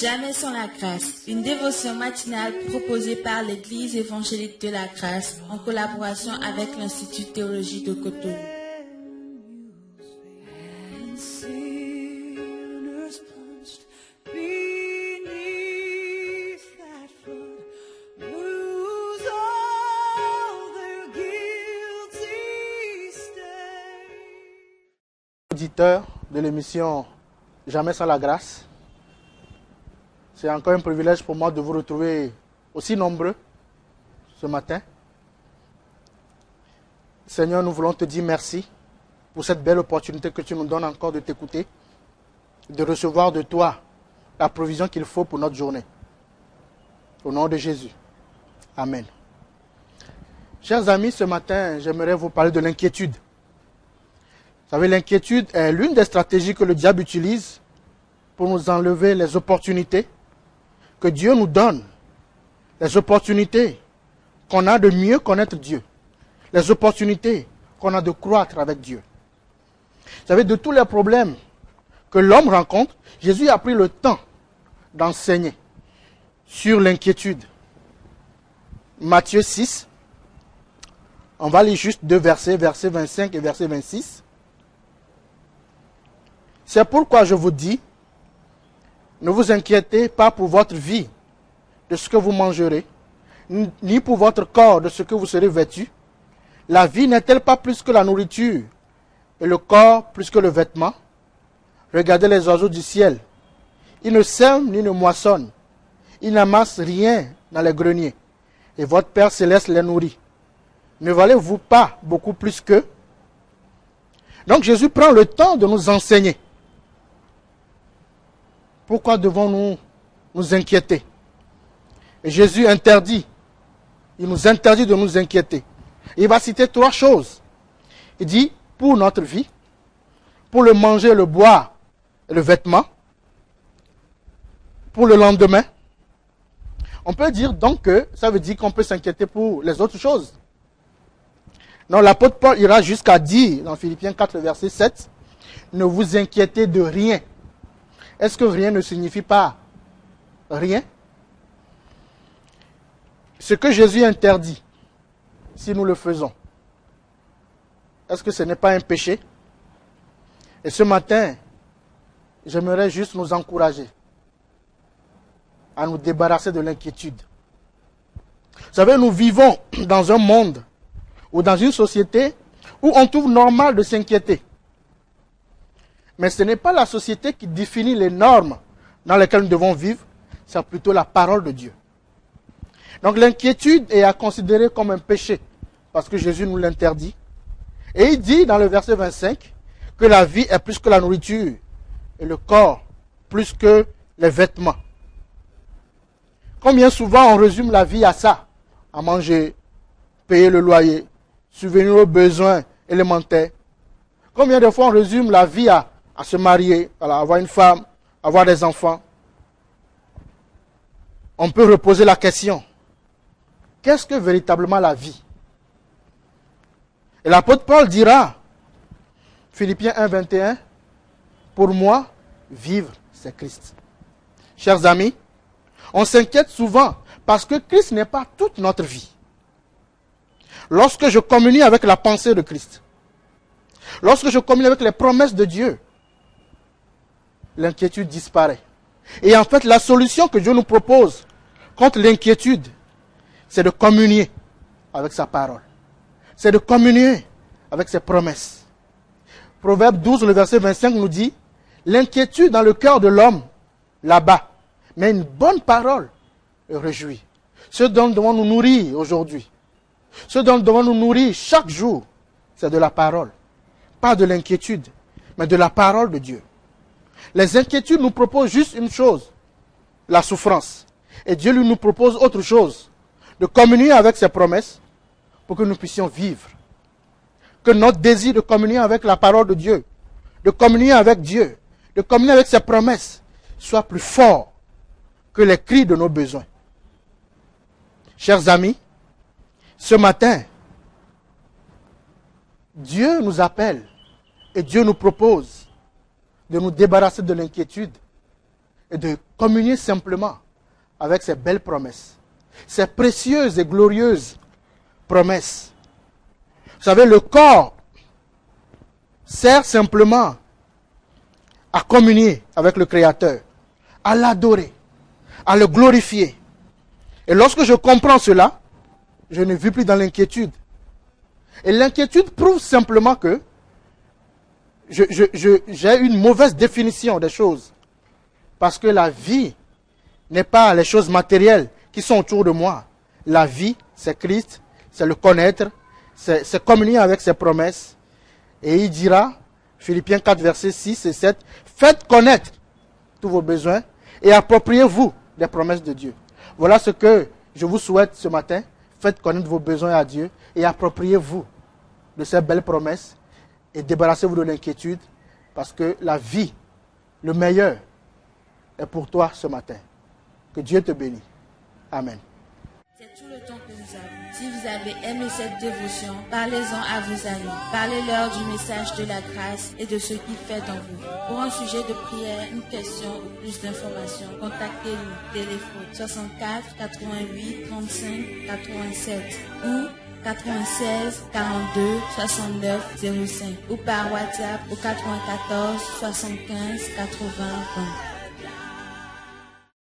Jamais sans la grâce, une dévotion matinale proposée par l'Église évangélique de la grâce en collaboration avec l'Institut théologie de Cotonou. Auditeurs de l'émission Jamais sans la grâce. C'est encore un privilège pour moi de vous retrouver aussi nombreux ce matin. Seigneur, nous voulons te dire merci pour cette belle opportunité que tu nous donnes encore de t'écouter, de recevoir de toi la provision qu'il faut pour notre journée. Au nom de Jésus. Amen. Chers amis, ce matin, j'aimerais vous parler de l'inquiétude. Vous savez, l'inquiétude est l'une des stratégies que le diable utilise pour nous enlever les opportunités que Dieu nous donne, les opportunités qu'on a de mieux connaître Dieu, les opportunités qu'on a de croître avec Dieu. Vous savez, de tous les problèmes que l'homme rencontre, Jésus a pris le temps d'enseigner sur l'inquiétude. Matthieu 6, on va lire juste deux versets, verset 25 et verset 26. C'est pourquoi je vous dis, ne vous inquiétez pas pour votre vie de ce que vous mangerez, ni pour votre corps de ce que vous serez vêtu. La vie n'est-elle pas plus que la nourriture, et le corps plus que le vêtement? Regardez les oiseaux du ciel. Ils ne sèment ni ne moissonnent. Ils n'amassent rien dans les greniers. Et votre Père céleste les nourrit. Ne valez-vous pas beaucoup plus qu'eux? Donc Jésus prend le temps de nous enseigner. Pourquoi devons-nous nous inquiéter? Et Jésus interdit. Il nous interdit de nous inquiéter. Il va citer trois choses. Il dit, pour notre vie, pour le manger, le boire et le vêtement, pour le lendemain. On peut dire donc que ça veut dire qu'on peut s'inquiéter pour les autres choses. Non, l'apôtre Paul ira jusqu'à dire, dans Philippiens 4, verset 7, ne vous inquiétez de rien. Est-ce que rien ne signifie pas rien? Ce que Jésus interdit, si nous le faisons, est-ce que ce n'est pas un péché? Et ce matin, j'aimerais juste nous encourager à nous débarrasser de l'inquiétude. Vous savez, nous vivons dans un monde ou dans une société où on trouve normal de s'inquiéter. Mais ce n'est pas la société qui définit les normes dans lesquelles nous devons vivre, c'est plutôt la parole de Dieu. Donc l'inquiétude est à considérer comme un péché, parce que Jésus nous l'interdit. Et il dit dans le verset 25 que la vie est plus que la nourriture et le corps plus que les vêtements. Combien souvent on résume la vie à ça, à manger, payer le loyer, subvenir aux besoins élémentaires. Combien de fois on résume la vie à se marier, à avoir une femme, avoir des enfants. On peut reposer la question, qu'est-ce que véritablement la vie? Et l'apôtre Paul dira, Philippiens 1, 21, pour moi, vivre, c'est Christ. Chers amis, on s'inquiète souvent parce que Christ n'est pas toute notre vie. Lorsque je communie avec la pensée de Christ, lorsque je communie avec les promesses de Dieu, l'inquiétude disparaît. Et en fait, la solution que Dieu nous propose contre l'inquiétude, c'est de communier avec sa parole. C'est de communier avec ses promesses. Proverbe 12, le verset 25 nous dit, l'inquiétude dans le cœur de l'homme l'abat, mais une bonne parole le réjouit. Ce dont nous devons nous nourrir aujourd'hui, ce dont nous devons nous nourrir chaque jour, c'est de la parole. Pas de l'inquiétude, mais de la parole de Dieu. Les inquiétudes nous proposent juste une chose, la souffrance. Et Dieu lui nous propose autre chose, de communier avec ses promesses pour que nous puissions vivre. Que notre désir de communier avec la parole de Dieu, de communier avec Dieu, de communier avec ses promesses, soit plus fort que les cris de nos besoins. Chers amis, ce matin, Dieu nous appelle et Dieu nous propose de nous débarrasser de l'inquiétude et de communier simplement avec ces belles promesses, ces précieuses et glorieuses promesses. Vous savez, le corps sert simplement à communier avec le Créateur, à l'adorer, à le glorifier. Et lorsque je comprends cela, je ne vis plus dans l'inquiétude. Et l'inquiétude prouve simplement que j'ai une mauvaise définition des choses. Parce que la vie n'est pas les choses matérielles qui sont autour de moi. La vie, c'est Christ, c'est le connaître, c'est communier avec ses promesses. Et il dira, Philippiens 4, versets 6 et 7, faites connaître tous vos besoins et appropriez-vous des promesses de Dieu. Voilà ce que je vous souhaite ce matin. Faites connaître vos besoins à Dieu et appropriez-vous de ces belles promesses et débarrassez-vous de l'inquiétude parce que la vie, le meilleur, est pour toi ce matin. Que Dieu te bénisse. Amen. C'est tout le temps que nous avons. Si vous avez aimé cette dévotion, parlez-en à vos amis. Parlez-leur du message de la grâce et de ce qu'il fait dans vous. Pour un sujet de prière, une question ou plus d'informations, contactez-nous. Téléphone 64 88 35 87 ou 96 42 69 05 ou par WhatsApp au 94 75 80 20.